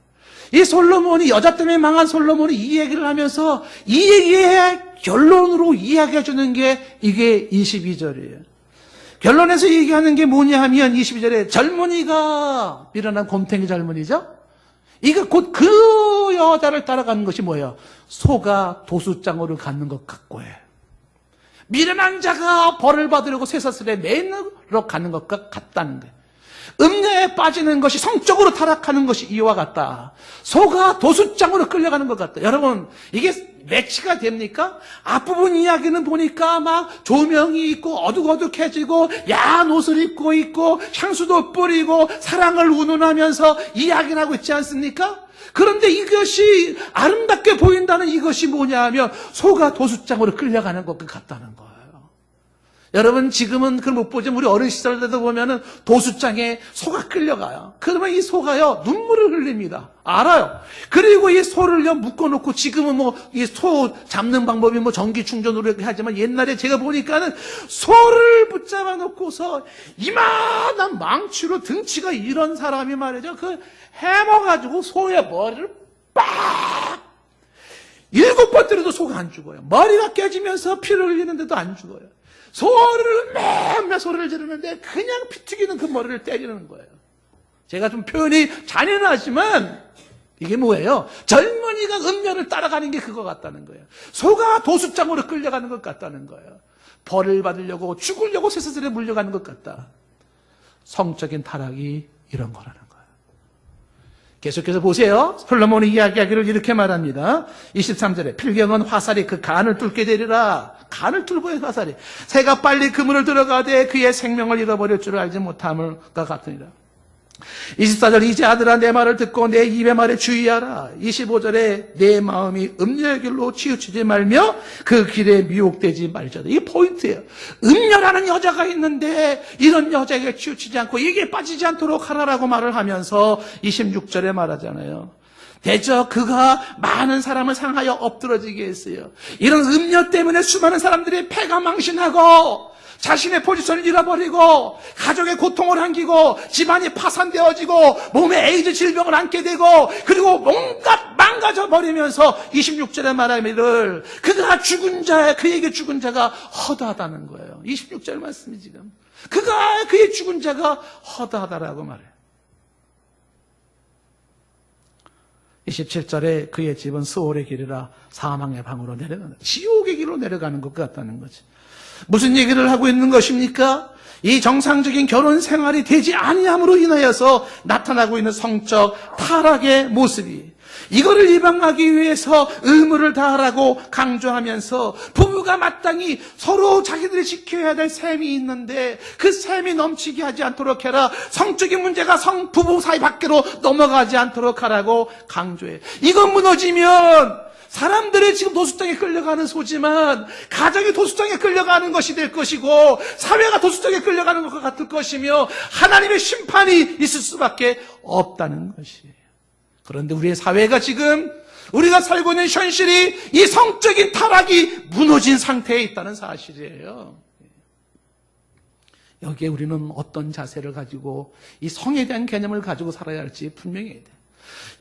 이 솔로몬이, 여자 때문에 망한 솔로몬이 이 얘기를 하면서 이 얘기의 결론으로 이야기해 주는 게 이게 22절이에요. 결론에서 얘기하는 게 뭐냐 하면 22절에 젊은이가 밀어난 곰탱이 젊은이죠? 이거 곧 그 여자를 따라가는 것이 뭐예요? 소가 도수장으로 갖는 것 같고 해. 미련한 자가 벌을 받으려고 쇠사슬에 매너로 가는 것과 같다는 거예요. 음녀에 빠지는 것이 성적으로 타락하는 것이 이와 같다. 소가 도수장으로 끌려가는 것 같다. 여러분, 이게 매치가 됩니까? 앞부분 이야기는 보니까 막 조명이 있고 어둑어둑해지고 야한 옷을 입고 있고 향수도 뿌리고 사랑을 운운하면서 이야기를 하고 있지 않습니까? 그런데 이것이 아름답게 보인다는 이것이 뭐냐 하면 소가 도수장으로 끌려가는 것과 같다는 거예요. 여러분 지금은 그걸 못 보지만 우리 어린 시절 때도 보면은 도수장에 소가 끌려가요. 그러면 이 소가요 눈물을 흘립니다. 알아요. 그리고 이 소를요 묶어놓고 지금은 뭐 이 소 잡는 방법이 뭐 전기 충전으로 이렇게 하지만 옛날에 제가 보니까는 소를 붙잡아 놓고서 이만한 망치로 등치가 이런 사람이 말이죠. 그 해먹어가지고 소의 머리를 빡 7번 때려도 소가 안 죽어요. 머리가 깨지면서 피를 흘리는데도 안 죽어요. 소리를 맨날 소리를 지르는데 그냥 피 튀기는 그 머리를 때리는 거예요. 제가 좀 표현이 잔인하지만 이게 뭐예요? 젊은이가 음녀를 따라가는 게 그거 같다는 거예요. 소가 도수장으로 끌려가는 것 같다는 거예요. 벌을 받으려고 죽으려고 쇠사슬에 물려가는 것 같다. 성적인 타락이 이런 거라는 거예요. 계속해서 보세요. 솔로몬이 이야기하기를 이렇게 말합니다. 23절에 필경은 화살이 그 간을 뚫게 되리라. 간을 뚫고의 화살이 새가 빨리 그물을 들어가되 그의 생명을 잃어버릴 줄 알지 못함을과 같으니라. 24절 이제 아들아 내 말을 듣고 내 입의 말에 주의하라. 25절에 내 마음이 음녀의 길로 치우치지 말며 그 길에 미혹되지 말자다. 이게 포인트예요. 음녀라는 여자가 있는데 이런 여자에게 치우치지 않고 이게 빠지지 않도록 하라라고 말을 하면서 26절에 말하잖아요. 대저 그가 많은 사람을 상하여 엎드러지게 했어요. 이런 음녀 때문에 수많은 사람들이 패가 망신하고 자신의 포지션을 잃어버리고 가족의 고통을 안기고 집안이 파산되어지고 몸에 에이즈 질병을 안게 되고 그리고 뭔가 망가져 버리면서 26절에 말하기를 그가 죽은 자야 그에게 죽은 자가 허다하다는 거예요. 26절 말씀이 지금 그가 그의 죽은 자가 허다하다라고 말해요. 27절에 그의 집은 스올의 길이라 사망의 방으로 내려가는 지옥의 길로 내려가는 것 같다는 거지. 무슨 얘기를 하고 있는 것입니까? 이 정상적인 결혼 생활이 되지 아니함으로 인하여서 나타나고 있는 성적 타락의 모습이 이거를 예방하기 위해서 의무를 다하라고 강조하면서 부부가 마땅히 서로 자기들이 지켜야 될 셈이 있는데 그 셈이 넘치게 하지 않도록 해라. 성적인 문제가 부부 사이 밖으로 넘어가지 않도록 하라고 강조해. 이거 무너지면 사람들이 지금 도수장에 끌려가는 소지만 가정이 도수장에 끌려가는 것이 될 것이고 사회가 도수장에 끌려가는 것과 같을 것이며 하나님의 심판이 있을 수밖에 없다는 것이에요. 그런데 우리의 사회가 지금 우리가 살고 있는 현실이 이 성적인 타락이 무너진 상태에 있다는 사실이에요. 여기에 우리는 어떤 자세를 가지고 이 성에 대한 개념을 가지고 살아야 할지 분명히 해야 돼요.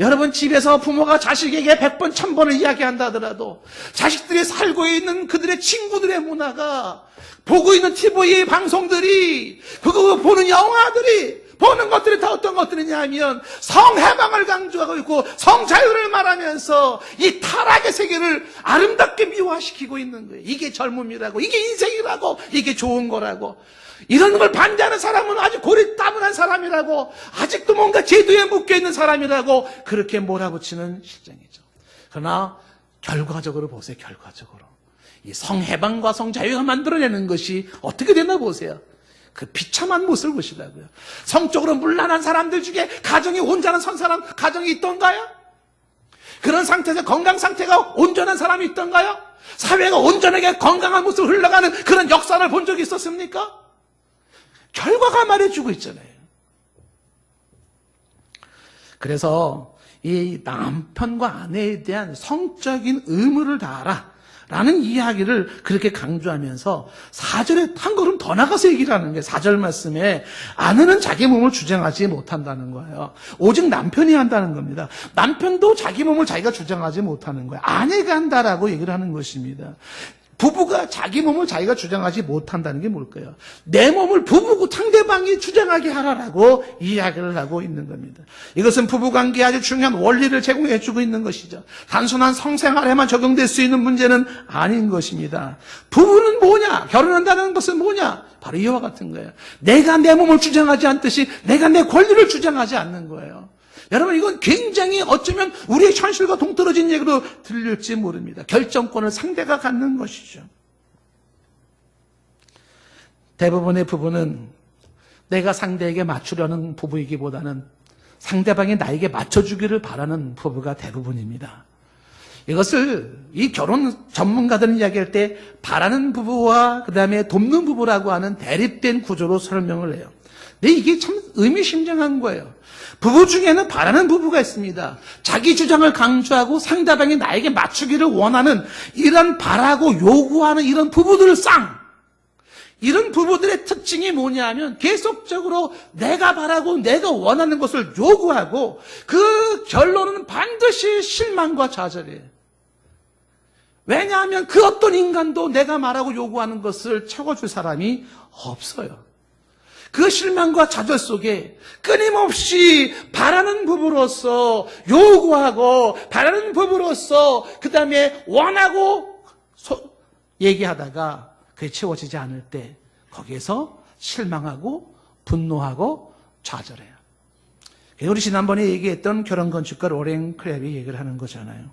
여러분, 집에서 부모가 자식에게 100번, 1000번을 이야기한다 하더라도 자식들이 살고 있는 그들의 친구들의 문화가, 보고 있는 TV 방송들이, 그거 보는 영화들이, 보는 것들이 다 어떤 것들이냐 하면 성해방을 강조하고 있고 성자유를 말하면서 이 타락의 세계를 아름답게 미화시키고 있는 거예요. 이게 젊음이라고, 이게 인생이라고, 이게 좋은 거라고. 이런 걸 반대하는 사람은 아주 고리따분한 사람이라고, 아직도 뭔가 제도에 묶여있는 사람이라고 그렇게 몰아붙이는 실정이죠. 그러나 결과적으로 보세요. 결과적으로 이 성해방과 성자유가 만들어내는 것이 어떻게 되나 보세요. 그 비참한 모습을 보시라고요. 성적으로 문란한 사람들 중에 가정이 온전한 선 사람, 가정이 있던가요? 그런 상태에서 건강 상태가 온전한 사람이 있던가요? 사회가 온전하게 건강한 모습으로 흘러가는 그런 역사를 본 적이 있었습니까? 결과가 말해주고 있잖아요. 그래서 이 남편과 아내에 대한 성적인 의무를 다하라 라는 이야기를 그렇게 강조하면서 4절에 한 걸음 더 나가서 얘기를 하는 거예요. 4절 말씀에 아내는 자기 몸을 주장하지 못한다는 거예요. 오직 남편이 한다는 겁니다. 남편도 자기 몸을 자기가 주장하지 못하는 거예요. 아내가 한다라고 얘기를 하는 것입니다. 부부가 자기 몸을 자기가 주장하지 못한다는 게 뭘까요? 내 몸을 부부고 상대방이 주장하게 하라라고 이야기를 하고 있는 겁니다. 이것은 부부관계에 아주 중요한 원리를 제공해 주고 있는 것이죠. 단순한 성생활에만 적용될 수 있는 문제는 아닌 것입니다. 부부는 뭐냐? 결혼한다는 것은 뭐냐? 바로 이와 같은 거예요. 내가 내 몸을 주장하지 않듯이 내가 내 권리를 주장하지 않는 거예요. 여러분, 이건 굉장히 어쩌면 우리의 현실과 동떨어진 얘기로 들릴지 모릅니다. 결정권을 상대가 갖는 것이죠. 대부분의 부부는 내가 상대에게 맞추려는 부부이기보다는 상대방이 나에게 맞춰주기를 바라는 부부가 대부분입니다. 이것을 이 결혼 전문가들은 이야기할 때 바라는 부부와 그 다음에 돕는 부부라고 하는 대립된 구조로 설명을 해요. 근데 이게 참 의미심장한 거예요. 부부 중에는 바라는 부부가 있습니다. 자기 주장을 강조하고 상대방이 나에게 맞추기를 원하는 이런 바라고 요구하는 이런 부부들을 이런 부부들의 특징이 뭐냐 하면 계속적으로 내가 바라고 내가 원하는 것을 요구하고 그 결론은 반드시 실망과 좌절이에요. 왜냐하면 그 어떤 인간도 내가 말하고 요구하는 것을 채워줄 사람이 없어요. 그 실망과 좌절 속에 끊임없이 바라는 부부로서 요구하고 바라는 부부로서 그 다음에 원하고 얘기하다가 그게 채워지지 않을 때 거기에서 실망하고 분노하고 좌절해요. 우리 지난번에 얘기했던 결혼건축가 로렌 크랩이 얘기를 하는 거잖아요.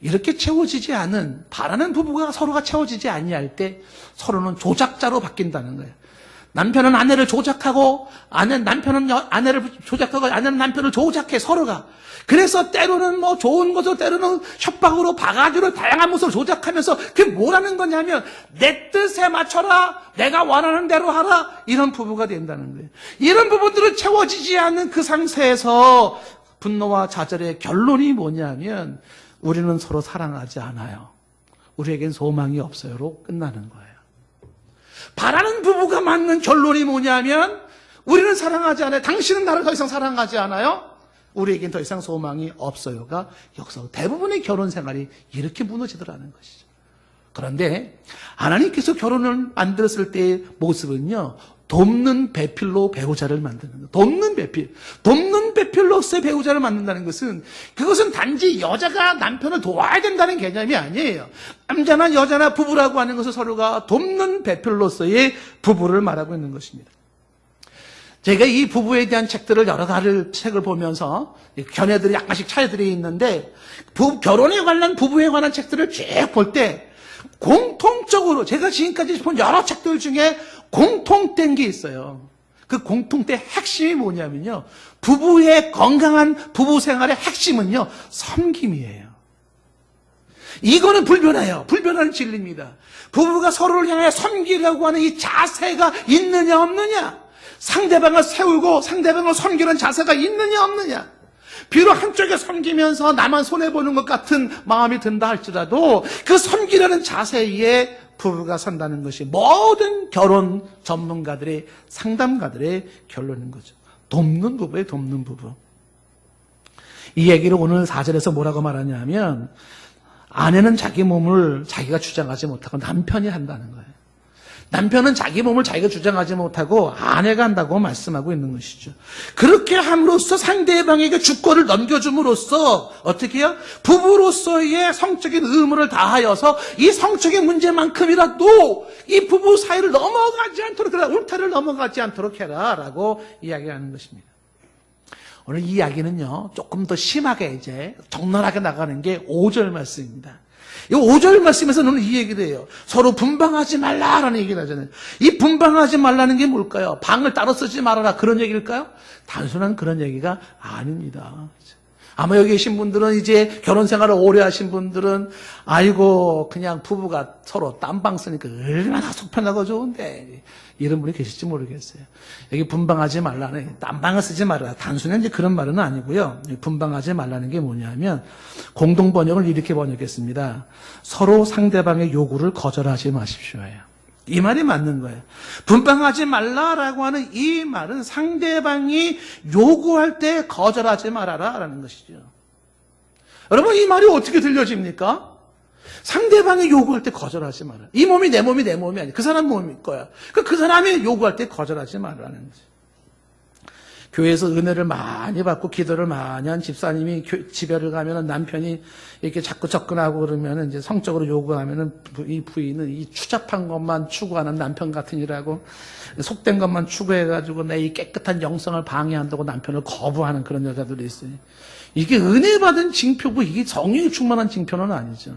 이렇게 채워지지 않은 바라는 부부가 서로가 채워지지 아니할 때 서로는 조작자로 바뀐다는 거예요. 남편은 아내를 조작하고 남편은 아내를 조작하고 아내는 남편을 조작해 서로가. 그래서 때로는 뭐 좋은 것으로 때로는 협박으로 바가지로 다양한 모습을 조작하면서 그게 뭐라는 거냐면 내 뜻에 맞춰라, 내가 원하는 대로 하라, 이런 부부가 된다는 거예요. 이런 부분들은 채워지지 않는 그 상태에서 분노와 좌절의 결론이 뭐냐면 우리는 서로 사랑하지 않아요. 우리에겐 소망이 없어요로 끝나는 거예요. 바라는 부부가 맞는 결론이 뭐냐면 우리는 사랑하지 않아요. 당신은 나를 더 이상 사랑하지 않아요. 우리에겐 더 이상 소망이 없어요가 여기서 대부분의 결혼 생활이 이렇게 무너지더라는 것이죠. 그런데 하나님께서 결혼을 만들었을 때의 모습은요, 돕는 배필로 배우자를 만드는 거예요. 돕는 배필로서의 배우자를 만든다는 것은 그것은 단지 여자가 남편을 도와야 된다는 개념이 아니에요. 남자나 여자나 부부라고 하는 것은 서로가 돕는 배필로서의 부부를 말하고 있는 것입니다. 제가 이 부부에 대한 책들을 여러 가지 책을 보면서 견해들이 약간씩 차이들이 있는데 결혼에 관한 부부에 관한 책들을 쭉 볼 때 공통적으로 제가 지금까지 본 여러 책들 중에 공통된 게 있어요. 그 공통된 핵심이 뭐냐면요, 부부의 건강한 부부 생활의 핵심은요, 섬김이에요. 이거는 불변해요. 불변하는 진리입니다. 부부가 서로를 향해 섬기려고 하는 이 자세가 있느냐 없느냐, 상대방을 세우고 상대방을 섬기는 자세가 있느냐 없느냐. 비록 한쪽에 섬기면서 나만 손해보는 것 같은 마음이 든다 할지라도 그 섬기려는 자세에 부부가 산다는 것이 모든 결혼 전문가들의 상담가들의 결론인 거죠. 돕는 부부예요, 돕는 부부. 이 얘기를 오늘 4절에서 뭐라고 말하냐면 아내는 자기 몸을 자기가 주장하지 못하고 남편이 한다는 거예요. 남편은 자기 몸을 자기가 주장하지 못하고 아내가 한다고 말씀하고 있는 것이죠. 그렇게 함으로써 상대방에게 주권을 넘겨줌으로써 어떻게 해요? 부부로서의 성적인 의무를 다하여서 이 성적인 문제만큼이라도 이 부부 사이를 넘어가지 않도록, 울타리를 넘어가지 않도록 해라 라고 이야기하는 것입니다. 오늘 이 이야기는요, 조금 더 심하게 이제 적나라하게 나가는 게 5절 말씀입니다. 이 5절 말씀에서는 이 얘기를 해요. 서로 분방하지 말라라는 얘기를 하잖아요. 이 분방하지 말라는 게 뭘까요? 방을 따로 쓰지 말아라 그런 얘기일까요? 단순한 그런 얘기가 아닙니다. 아마 여기 계신 분들은 이제 결혼 생활을 오래 하신 분들은 아이고 그냥 부부가 서로 딴방 쓰니까 얼마나 속 편하고 좋은데 이런 분이 계실지 모르겠어요. 여기 분방하지 말라는 딴방을 쓰지 말아라. 단순히 이제 그런 말은 아니고요. 분방하지 말라는 게 뭐냐면 공동 번역을 이렇게 번역했습니다. 서로 상대방의 요구를 거절하지 마십시오예요. 이 말이 맞는 거예요. 분방하지 말라라고 하는 이 말은 상대방이 요구할 때 거절하지 말아라라는 것이죠. 여러분 이 말이 어떻게 들려집니까? 상대방이 요구할 때 거절하지 말아라. 이 몸이 내 몸이 내 몸이 아니야. 그 사람 몸일 거야. 그 사람이 요구할 때 거절하지 말라는 거지. 교회에서 은혜를 많이 받고 기도를 많이 한 집사님이 집에를 가면은 남편이 이렇게 자꾸 접근하고 그러면은 이제 성적으로 요구하면은 이 부인은 이 추잡한 것만 추구하는 남편 같으니라고 속된 것만 추구해가지고 내 이 깨끗한 영성을 방해한다고 남편을 거부하는 그런 여자들이 있어요. 이게 은혜 받은 징표고 이게 정의에 충만한 징표는 아니죠.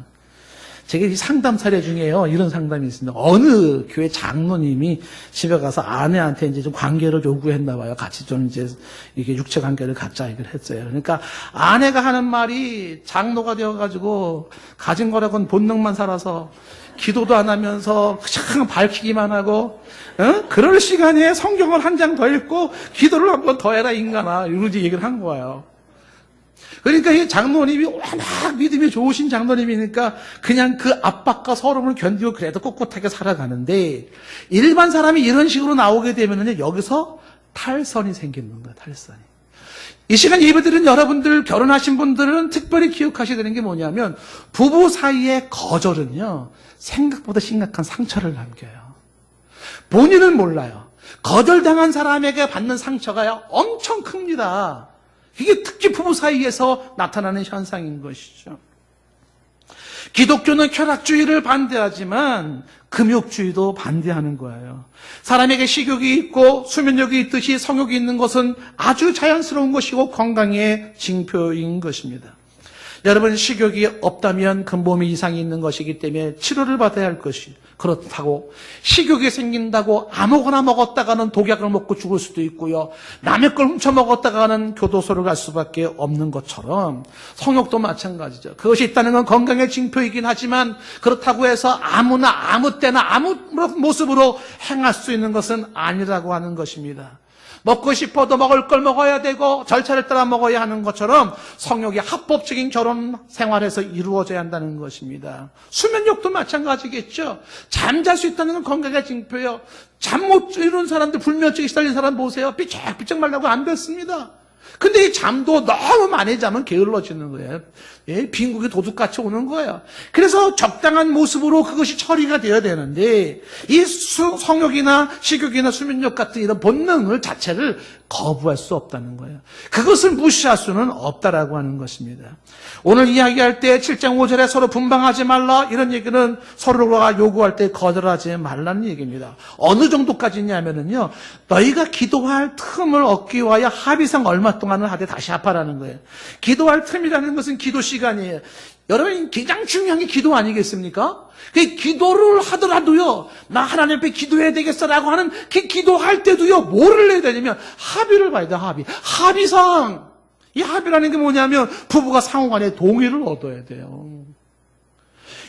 제가 이 상담 사례 중에요, 이런 상담이 있습니다. 어느 교회 장로님이 집에 가서 아내한테 이제 좀 관계를 요구했나 봐요. 같이 좀 이제 이게 육체 관계를 갖자 이걸 했어요. 그러니까 아내가 하는 말이 장로가 되어가지고 가진 거라고는 본능만 살아서 기도도 안 하면서 그냥 밝히기만 하고, 그럴 시간에 성경을 한 장 더 읽고 기도를 한 번 더 해라 인간아. 이러지 얘기를 한 거예요. 그러니까 이 장로님이 워낙 믿음이 좋으신 장로님이니까 그냥 그 압박과 서름을 견디고 그래도 꿋꿋하게 살아가는데 일반 사람이 이런 식으로 나오게 되면은 여기서 탈선이 생기는 거예요. 탈선이. 이 시간 예배드린 여러분들 결혼하신 분들은 특별히 기억하셔야 되는 게 뭐냐면 부부 사이의 거절은요 생각보다 심각한 상처를 남겨요. 본인은 몰라요. 거절당한 사람에게 받는 상처가 엄청 큽니다. 이게 특히 부부 사이에서 나타나는 현상인 것이죠. 기독교는 쾌락주의를 반대하지만 금욕주의도 반대하는 거예요. 사람에게 식욕이 있고 수면력이 있듯이 성욕이 있는 것은 아주 자연스러운 것이고 건강의 징표인 것입니다. 여러분 식욕이 없다면 그 몸에 이상이 있는 것이기 때문에 치료를 받아야 할 것이 그렇다고 식욕이 생긴다고 아무거나 먹었다가는 독약을 먹고 죽을 수도 있고요. 남의 걸 훔쳐 먹었다가는 교도소를 갈 수밖에 없는 것처럼 성욕도 마찬가지죠. 그것이 있다는 건 건강의 징표이긴 하지만 그렇다고 해서 아무나 아무 때나 아무 모습으로 행할 수 있는 것은 아니라고 하는 것입니다. 먹고 싶어도 먹을 걸 먹어야 되고 절차를 따라 먹어야 하는 것처럼 성욕이 합법적인 결혼 생활에서 이루어져야 한다는 것입니다. 수면욕도 마찬가지겠죠. 잠잘 수 있다는 건 건강의 징표예요. 잠 못 이루는 사람들, 불면증에 시달린 사람 보세요. 삐쩍삐쩍 말라고 안 됐습니다. 근데 이 잠도 너무 많이 자면 게을러지는 거예요. 예, 빈국이 도둑같이 오는 거예요. 그래서 적당한 모습으로 그것이 처리가 되어야 되는데 이 성욕이나 식욕이나 수면욕 같은 이런 본능을 자체를 거부할 수 없다는 거예요. 그것을 무시할 수는 없다라고 하는 것입니다. 오늘 이야기할 때 7장 5절에 서로 분방하지 말라 이런 얘기는 서로가 요구할 때 거절하지 말라는 얘기입니다. 어느 정도까지냐면요, 너희가 기도할 틈을 얻기 위하여 합의상 얼마 동안을 하되 다시 합하라는 거예요. 기도할 틈이라는 것은 기도 시간이에요. 여러분 가장 중요한 게 기도 아니겠습니까? 그 기도를 하더라도요, 나 하나님 앞에 기도해야 되겠어라고 하는 그 기도할 때도요, 뭐를 해야 되냐면 합의를 봐야 돼. 합의상. 이 합의라는 게 뭐냐면 부부가 상호간에 동의를 얻어야 돼요.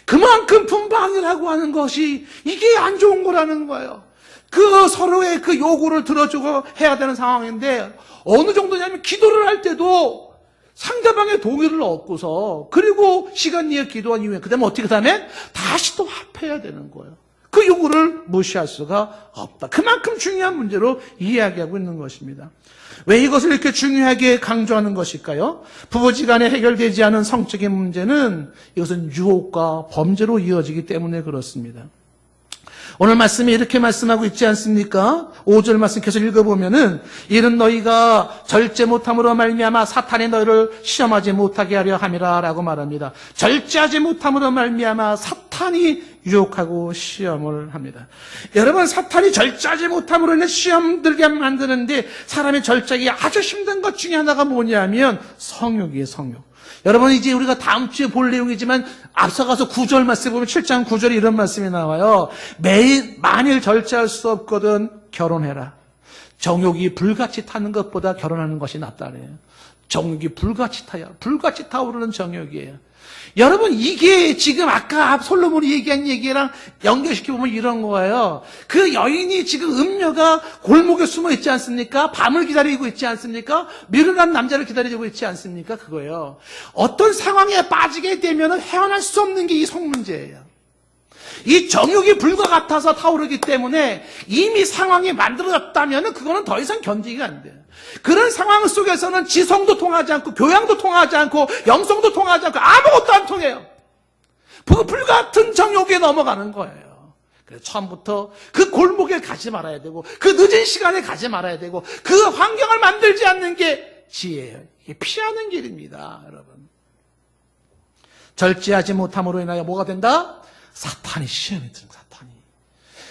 그만큼 분방이라고 하는 것이 이게 안 좋은 거라는 거예요. 그 서로의 그 요구를 들어주고 해야 되는 상황인데 어느 정도냐면 기도를 할 때도 상대방의 동의를 얻고서 그리고 시간 내에 기도한 이후에 그다음에 어떻게 하면 다시 또 합해야 되는 거예요. 그 요구를 무시할 수가 없다. 그만큼 중요한 문제로 이야기하고 있는 것입니다. 왜 이것을 이렇게 중요하게 강조하는 것일까요? 부부지간에 해결되지 않은 성적인 문제는 이것은 유혹과 범죄로 이어지기 때문에 그렇습니다. 오늘 말씀이 이렇게 말씀하고 있지 않습니까? 5절 말씀 계속 읽어보면은 이는 너희가 절제 못함으로 말미암아 사탄이 너희를 시험하지 못하게 하려 함이라 라고 말합니다. 절제하지 못함으로 말미암아 사탄이 유혹하고 시험을 합니다. 여러분, 사탄이 절제하지 못함으로 인해 시험 들게 만드는데 사람이 절제하기 아주 힘든 것 중에 하나가 뭐냐면 성욕이에요. 성욕. 여러분, 이제 우리가 다음 주에 볼 내용이지만 앞서가서 9절 말씀 보면 7장 9절에 이런 말씀이 나와요. 만일 절제할 수 없거든 결혼해라. 정욕이 불같이 타는 것보다 결혼하는 것이 낫다네요. 정욕이 불같이 타오르는 정욕이에요. 여러분, 이게 지금 아까 솔로몬이 얘기한 얘기랑 연결시켜보면 이런 거예요. 그 여인이 지금 음녀가 골목에 숨어 있지 않습니까? 밤을 기다리고 있지 않습니까? 미련한 남자를 기다리고 있지 않습니까? 그거예요. 어떤 상황에 빠지게 되면 헤어날 수 없는 게 이 성문제예요. 이 정욕이 불과 같아서 타오르기 때문에 이미 상황이 만들어졌다면 그거는 더 이상 견디기가 안 돼요. 그런 상황 속에서는 지성도 통하지 않고 교양도 통하지 않고 영성도 통하지 않고 아무것도 안 통해요. 불같은 정욕에 넘어가는 거예요. 그래서 처음부터 그 골목에 가지 말아야 되고 그 늦은 시간에 가지 말아야 되고 그 환경을 만들지 않는 게 지혜예요. 이게 피하는 길입니다, 여러분. 절제하지 못함으로 인하여 뭐가 된다? 사탄이 시험에 드는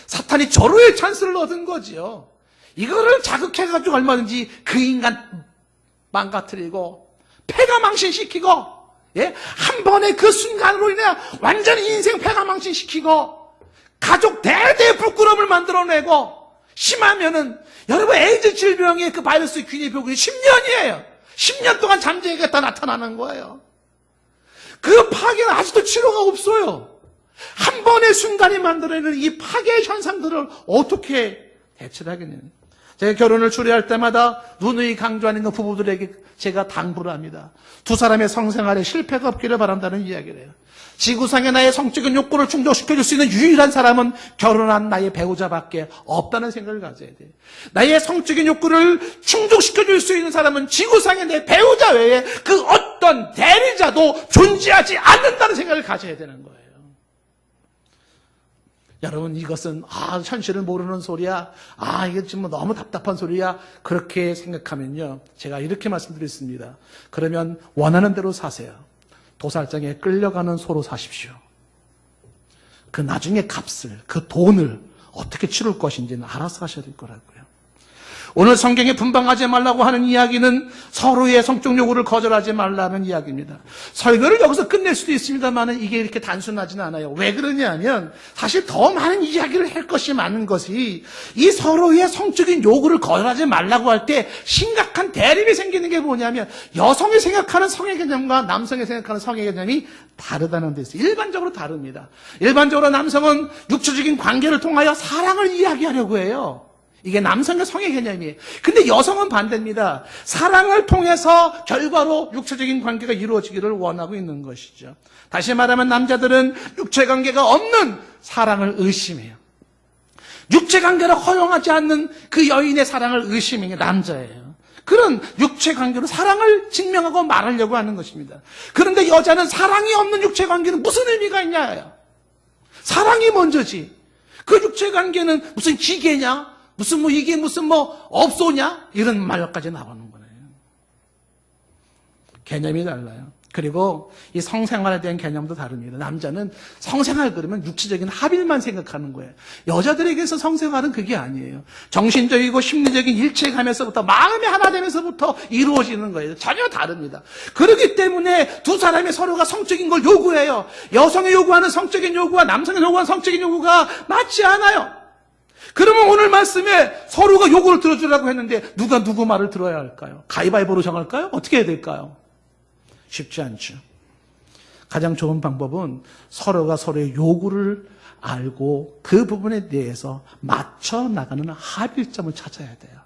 사탄이 절호의 찬스를 얻은 거지요. 이거를 자극해가지고 얼마든지 그 인간 망가뜨리고 패가망신시키고, 예? 한 번의 그 순간으로 인해 완전히 인생 패가망신시키고 가족 대대의 부끄러움을 만들어내고 심하면은 여러분 에이즈 질병의 그 바이러스 균이 병이 10년이에요. 10년 동안 잠재기가 나타나는 거예요. 그 파괴는 아직도 치료가 없어요. 한 번의 순간이 만들어내는 이 파괴 현상들을 어떻게 대처를 하겠느냐. 제가 결혼을 주례할 때마다 누누이 강조하는 건 부부들에게 제가 당부를 합니다. 두 사람의 성생활에 실패가 없기를 바란다는 이야기를 해요. 지구상에 나의 성적인 욕구를 충족시켜줄 수 있는 유일한 사람은 결혼한 나의 배우자밖에 없다는 생각을 가져야 돼요. 나의 성적인 욕구를 충족시켜줄 수 있는 사람은 지구상에 내 배우자 외에 그 어떤 대리자도 존재하지 않는다는 생각을 가져야 되는 거예요. 여러분, 이것은 현실을 모르는 소리야, 이게 지금 너무 답답한 소리야, 그렇게 생각하면요, 제가 이렇게 말씀드렸습니다. 그러면 원하는 대로 사세요. 도살장에 끌려가는 소로 사십시오. 그 나중에 값을, 그 돈을 어떻게 치룰 것인지는 알아서 하셔야 될 거라고요. 오늘 성경에 분방하지 말라고 하는 이야기는 서로의 성적 요구를 거절하지 말라는 이야기입니다. 설교를 여기서 끝낼 수도 있습니다만 이게 이렇게 단순하지는 않아요. 왜 그러냐면 사실 더 많은 이야기를 할 것이 많은 것이 이 서로의 성적인 요구를 거절하지 말라고 할 때 심각한 대립이 생기는 게 뭐냐면 여성이 생각하는 성의 개념과 남성이 생각하는 성의 개념이 다르다는 데 있어요. 일반적으로 다릅니다. 일반적으로 남성은 육체적인 관계를 통하여 사랑을 이야기하려고 해요. 이게 남성의 성의 개념이에요. 근데 여성은 반대입니다. 사랑을 통해서 결과로 육체적인 관계가 이루어지기를 원하고 있는 것이죠. 다시 말하면 남자들은 육체 관계가 없는 사랑을 의심해요. 육체 관계를 허용하지 않는 그 여인의 사랑을 의심하는 게 남자예요. 그런 육체 관계로 사랑을 증명하고 말하려고 하는 것입니다. 그런데 여자는 사랑이 없는 육체 관계는 무슨 의미가 있냐요. 사랑이 먼저지. 그 육체 관계는 무슨 기계냐? 이게 업소냐? 이런 말까지 나오는 거예요. 개념이 달라요. 그리고 이 성생활에 대한 개념도 다릅니다. 남자는 성생활 그러면 육체적인 합일만 생각하는 거예요. 여자들에게서 성생활은 그게 아니에요. 정신적이고 심리적인 일체감에서부터 마음이 하나 되면서부터 이루어지는 거예요. 전혀 다릅니다. 그렇기 때문에 두 사람이 서로가 성적인 걸 요구해요. 여성이 요구하는 성적인 요구와 남성이 요구하는 성적인 요구가 맞지 않아요. 그러면 오늘 말씀에 서로가 요구를 들어주라고 했는데 누가 누구 말을 들어야 할까요? 가위바위보로 정할까요? 어떻게 해야 될까요? 쉽지 않죠. 가장 좋은 방법은 서로가 서로의 요구를 알고 그 부분에 대해서 맞춰 나가는 합일점을 찾아야 돼요.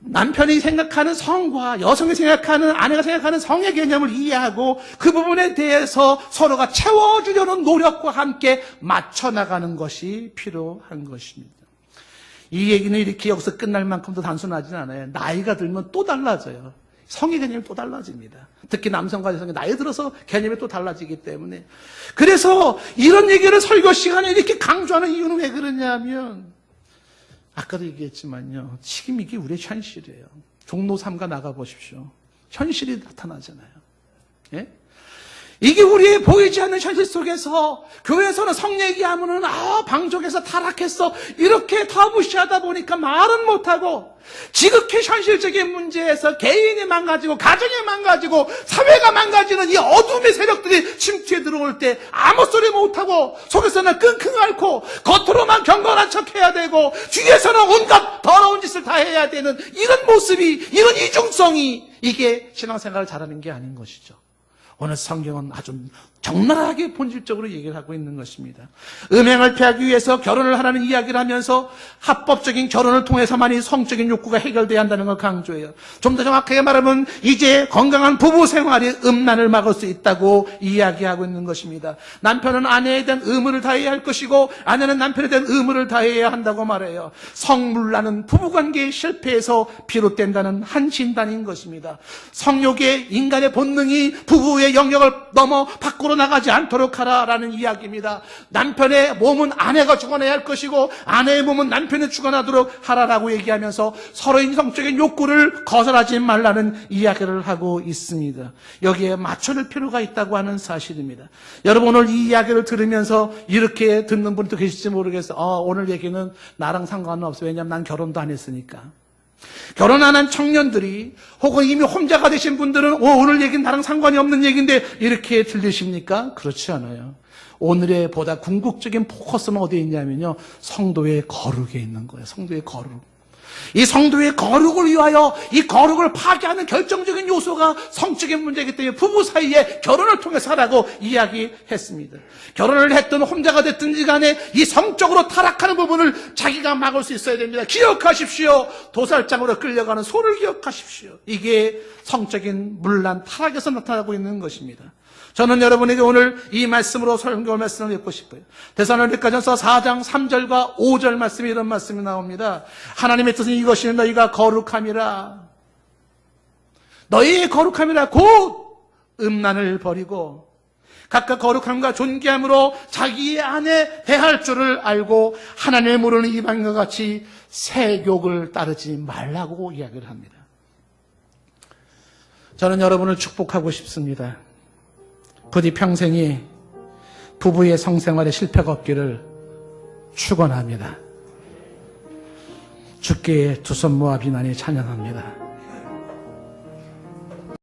남편이 생각하는 성과 여성이 생각하는, 아내가 생각하는 성의 개념을 이해하고 그 부분에 대해서 서로가 채워주려는 노력과 함께 맞춰나가는 것이 필요한 것입니다. 이 얘기는 이렇게 여기서 끝날 만큼도 단순하진 않아요. 나이가 들면 또 달라져요. 성의 개념이 또 달라집니다. 특히 남성과 여성의 나이 들어서 개념이 또 달라지기 때문에. 그래서 이런 얘기를 설교 시간에 이렇게 강조하는 이유는 왜 그러냐면, 아까도 얘기했지만요, 지금 이게 우리의 현실이에요. 종로 3가 나가보십시오. 현실이 나타나잖아요. 예? 이게 우리의 보이지 않는 현실 속에서 교회에서는 성 얘기하면은 방종해서 타락했어 이렇게 다 무시하다 보니까 말은 못하고 지극히 현실적인 문제에서 개인이 망가지고 가정이 망가지고 사회가 망가지는 이 어둠의 세력들이 침투해 들어올 때 아무 소리 못하고 속에서는 끙끙 앓고 겉으로만 경건한 척해야 되고 뒤에서는 온갖 더러운 짓을 다 해야 되는 이런 모습이, 이런 이중성이, 이게 신앙생활을 잘하는 게 아닌 것이죠. 오늘 성경은 아주 적나라하게 본질적으로 얘기를 하고 있는 것입니다. 음행을 피하기 위해서 결혼을 하라는 이야기를 하면서 합법적인 결혼을 통해서만이 성적인 욕구가 해결돼야 한다는 걸 강조해요. 좀 더 정확하게 말하면 이제 건강한 부부 생활이 음란을 막을 수 있다고 이야기하고 있는 것입니다. 남편은 아내에 대한 의무를 다해야 할 것이고 아내는 남편에 대한 의무를 다해야 한다고 말해요. 성문란은 부부관계의 실패에서 비롯된다는 한 진단인 것입니다. 성욕의 인간의 본능이 부부의 영역을 넘어 밖으로 나가지 않도록 하라라는 이야기입니다. 남편의 몸은 아내가 주관해야 할 것이고 아내의 몸은 남편이 주관하도록 하라라고 얘기하면서 서로의 성적인 욕구를 거절하지 말라는 이야기를 하고 있습니다. 여기에 맞춰줄 필요가 있다고 하는 사실입니다. 여러분, 오늘 이 이야기를 들으면서 이렇게 듣는 분도 계실지 모르겠어요. 오늘 얘기는 나랑 상관은 없어. 왜냐하면 난 결혼도 안 했으니까. 결혼 안 한 청년들이 혹은 이미 혼자가 되신 분들은 오늘 얘기는 나랑 상관이 없는 얘기인데 이렇게 들리십니까? 그렇지 않아요. 오늘의 보다 궁극적인 포커스는 어디에 있냐면요, 성도의 거룩에 있는 거예요. 성도의 거룩. 이 성도의 거룩을 위하여 이 거룩을 파괴하는 결정적인 요소가 성적인 문제이기 때문에 부부 사이에 결혼을 통해서 하라고 이야기했습니다. 결혼을 했든 혼자가 됐든 간에 이 성적으로 타락하는 부분을 자기가 막을 수 있어야 됩니다. 기억하십시오. 도살장으로 끌려가는 소를 기억하십시오. 이게 성적인 문란, 타락에서 나타나고 있는 것입니다. 저는 여러분에게 오늘 이 말씀으로 설교 말씀을 읽고 싶어요. 데살로니가전서 4장 3절과 5절 말씀에 이런 말씀이 나옵니다. 하나님의 뜻은 이것이 너희가 거룩함이라. 너희의 거룩함이라 곧 음란을 버리고 각각 거룩함과 존귀함으로 자기의 아내 대할 줄을 알고 하나님을 모르는 이방인과 같이 세욕을 따르지 말라고 이야기를 합니다. 저는 여러분을 축복하고 싶습니다. 부디 평생이 부부의 성생활에 실패가 없기를 축원합니다. 주께 두 손 모아 비난이 찬양합니다.